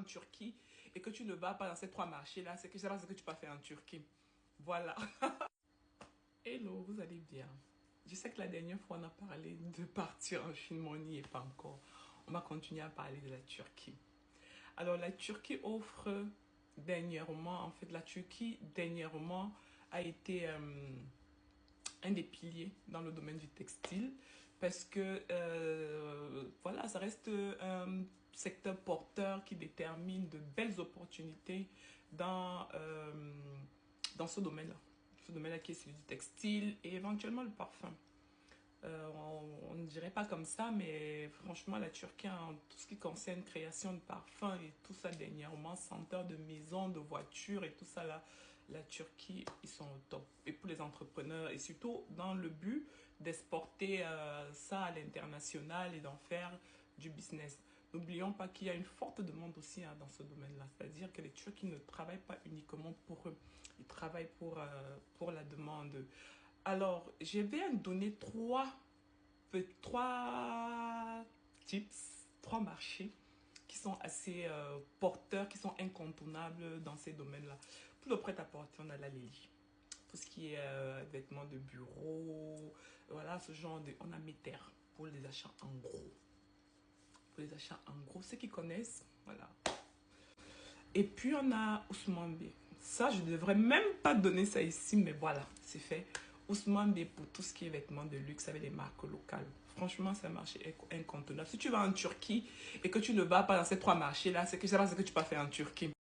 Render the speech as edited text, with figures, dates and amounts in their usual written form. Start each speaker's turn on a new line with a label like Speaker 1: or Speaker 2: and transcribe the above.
Speaker 1: Turquie et que tu ne vas pas dans ces trois marchés-là, c'est que je sais pas ce que tu peux faire en Turquie. Voilà. Hello, vous allez bien? Je sais que la dernière fois, on a parlé de partir en Chine, mais on n'y est pas encore. On va continuer à parler de la Turquie. Alors, la Turquie offre dernièrement, en fait, la Turquie dernièrement a été un des piliers dans le domaine du textile parce que voilà, ça reste un secteur porteur qui détermine de belles opportunités dans, dans ce domaine-là. Ce domaine-là qui est celui du textile et éventuellement le parfum. On ne dirait pas comme ça, mais franchement, la Turquie, en tout ce qui concerne création de parfums et tout ça dernièrement, senteur de maison, de voitures et tout ça là, la Turquie, ils sont au top. Et pour les entrepreneurs, et surtout dans le but d'exporter ça à l'international et d'en faire du business. N'oublions pas qu'il y a une forte demande aussi hein, dans ce domaine-là. C'est-à-dire que les Turcs ils ne travaillent pas uniquement pour eux, ils travaillent pour la demande. Alors, je vais donner trois tips, trois marchés qui sont assez porteurs, qui sont incontournables dans ces domaines-là. Pour le prêt-à-porter, on a la Lélie. Tout ce qui est vêtements de bureau, voilà, ce genre de... On a Meter pour les achats en gros. Pour les achats en gros, ceux qui connaissent, voilà. Et puis, on a Ousmane B. Ça, je ne devrais même pas donner ça ici, mais voilà, c'est fait. Ousmane B pour tout ce qui est vêtements de luxe avec les marques locales. Franchement, c'est un marché incontournable. Si tu vas en Turquie et que tu ne vas pas dans ces trois marchés-là, c'est que je sais pas ce que tu peux faire en Turquie.